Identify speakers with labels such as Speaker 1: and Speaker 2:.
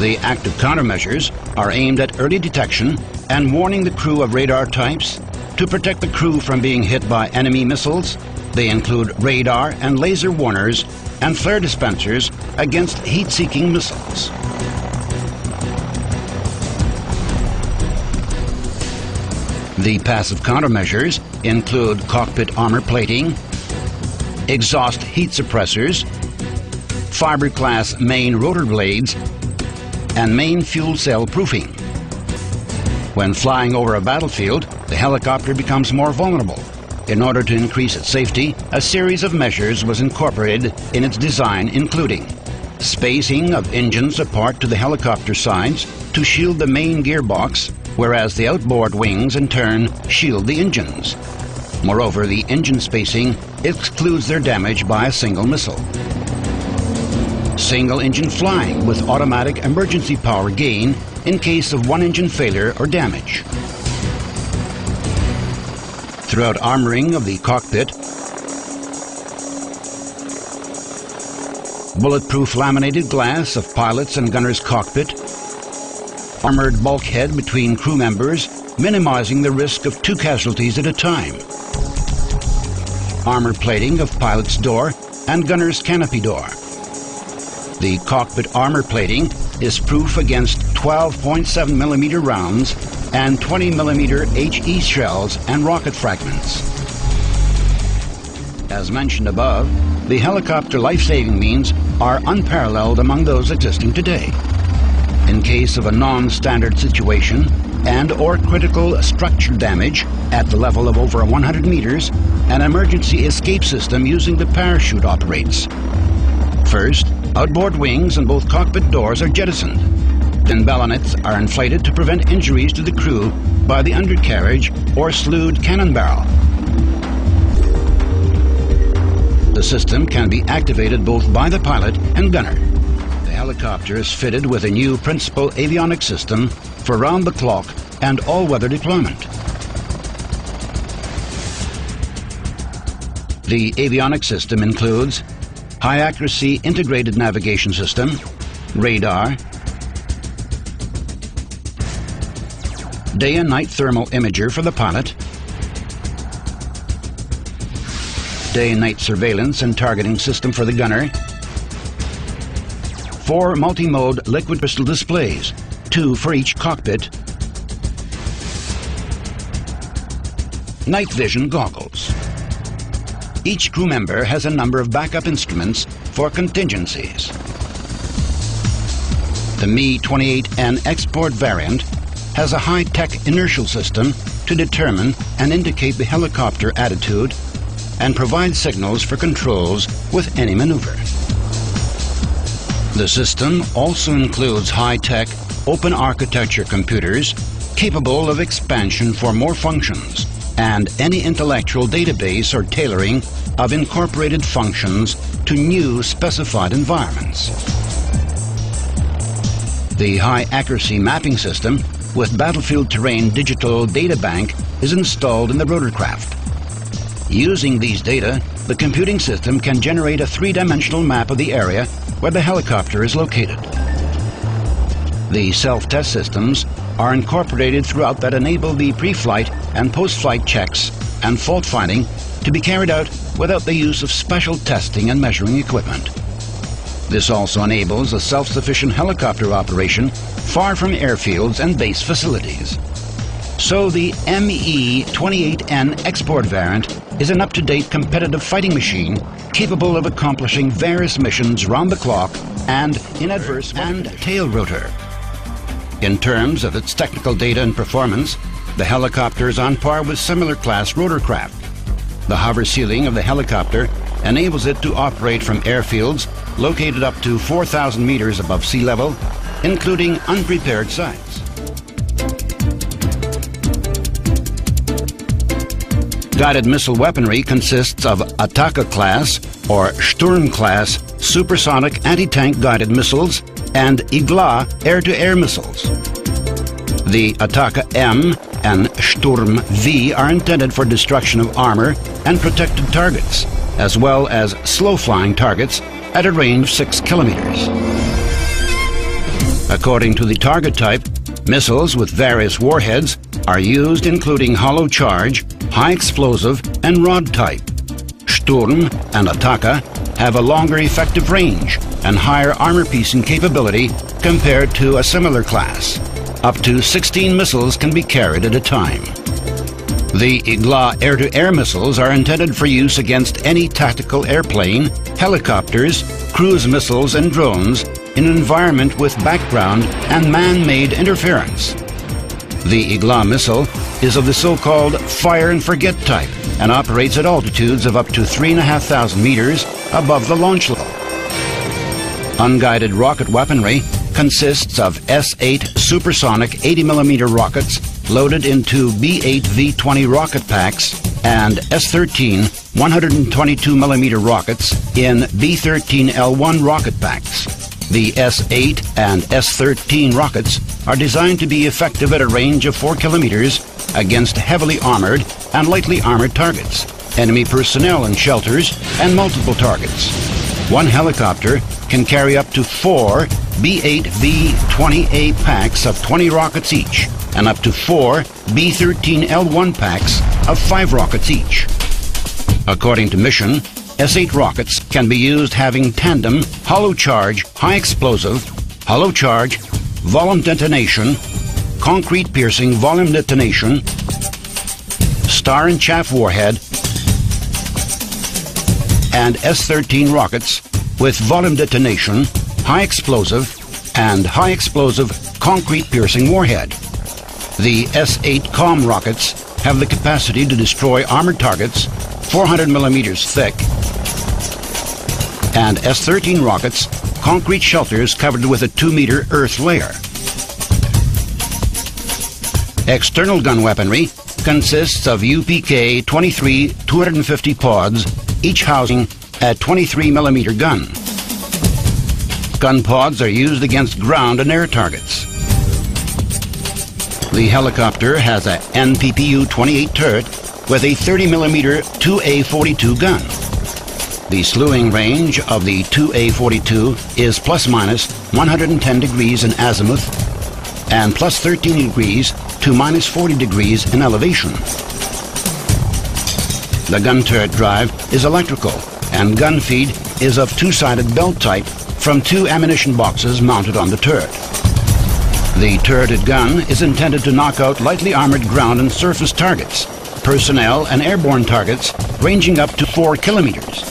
Speaker 1: The active countermeasures are aimed at early detection and warning the crew of radar types. To protect the crew from being hit by enemy missiles, they include radar and laser warners and flare dispensers against heat-seeking missiles. The passive countermeasures include cockpit armor plating, exhaust heat suppressors, fiberglass main rotor blades, and main fuel cell proofing. When flying over a battlefield, the helicopter becomes more vulnerable. In order to increase its safety, a series of measures was incorporated in its design, including spacing of engines apart to the helicopter sides to shield the main gearbox, whereas the outboard wings in turn shield the engines. Moreover, the engine spacing excludes their damage by a single missile. Single engine flying with automatic emergency power gain in case of one engine failure or damage. Throughout armoring of the cockpit, bulletproof laminated glass of pilot's and gunner's cockpit, armored bulkhead between crew members, minimizing the risk of 2 casualties at a time. Armor plating of pilot's door and gunner's canopy door. The cockpit armor plating is proof against 12.7 millimeter rounds and 20 millimeter HE shells and rocket fragments. As mentioned above, the helicopter life-saving means are unparalleled among those existing today. In case of a non-standard situation and/or critical structure damage at the level of over 100 meters, an emergency escape system using the parachute operates. First, outboard wings and both cockpit doors are jettisoned. Then ballonets are inflated to prevent injuries to the crew by the undercarriage or slewed cannon barrel. The system can be activated both by the pilot and gunner. The helicopter is fitted with a new principal avionics system for round-the-clock and all-weather deployment. The avionics system includes high-accuracy integrated navigation system, radar, day and night thermal imager for the pilot, day and night surveillance and targeting system for the gunner, 4 multi-mode liquid crystal displays, 2 for each cockpit, night vision goggles. Each crew member has a number of backup instruments for contingencies. The Mi-28N export variant has a high-tech inertial system to determine and indicate the helicopter attitude and provide signals for controls with any maneuver. The system also includes high-tech open architecture computers capable of expansion for more functions and any intellectual database or tailoring of incorporated functions to new specified environments. The high-accuracy mapping system with battlefield terrain digital data bank is installed in the rotorcraft. Using these data, the computing system can generate a 3-dimensional map of the area where the helicopter is located. The self-test systems are incorporated throughout that enable the pre-flight and post-flight checks and fault finding to be carried out without the use of special testing and measuring equipment. This also enables a self-sufficient helicopter operation far from airfields and base facilities. So the Mi-28N export variant is an up-to-date competitive fighting machine capable of accomplishing various missions round the clock and in adverse and tail rotor. In terms of its technical data and performance, the helicopter is on par with similar class rotorcraft. The hover ceiling of the helicopter enables it to operate from airfields located up to 4,000 meters above sea level, including unprepared sites. Guided missile weaponry consists of Ataka-class or Sturm-class supersonic anti-tank guided missiles and Igla air-to-air missiles. The Ataka-M and Sturm-V are intended for destruction of armor and protected targets, as well as slow-flying targets at a range of 6 kilometers. According to the target type, missiles with various warheads are used, including hollow charge, high explosive, and rod type. Sturm and Attacke have a longer effective range and higher armor-piercing capability compared to a similar class. Up to 16 missiles can be carried at a time. The Igla air-to-air missiles are intended for use against any tactical airplane, helicopters, cruise missiles, and drones in an environment with background and man-made interference. The Igla missile is of the so-called fire-and-forget type and operates at altitudes of up to 3,500 meters above the launch level. Unguided rocket weaponry consists of S-8 supersonic 80mm rockets loaded into B-8 V-20 rocket packs and S-13 122mm rockets in B-13 L-1 rocket packs. The S-8 and S-13 rockets are designed to be effective at a range of 4 kilometers against heavily armored and lightly armored targets, enemy personnel and shelters, and multiple targets. One helicopter can carry up to 4 B-8 V-20A packs of 20 rockets each, and up to 4 B-13 L-1 packs of 5 rockets each. According to mission, S-8 rockets can be used having tandem, hollow charge, high explosive, hollow charge, volume detonation, concrete piercing volume detonation, star and chaff warhead, and S-13 rockets with volume detonation, high explosive, and high explosive concrete piercing warhead. The S-8 COM rockets have the capacity to destroy armored targets 400 millimeters thick, and S-13 rockets concrete shelters covered with a 2-meter earth layer. External gun weaponry consists of UPK-23 250 pods, each housing a 23mm gun. Gun pods are used against ground and air targets. The helicopter has a NPPU-28 turret with a 30mm 2A42 gun. The slewing range of the 2A42 is plus minus 110 degrees in azimuth and plus 13 degrees to minus 40 degrees in elevation. The gun turret drive is electrical, and gun feed is of two-sided belt type from 2 ammunition boxes mounted on the turret. The turreted gun is intended to knock out lightly armored ground and surface targets, personnel and airborne targets ranging up to 4 kilometers.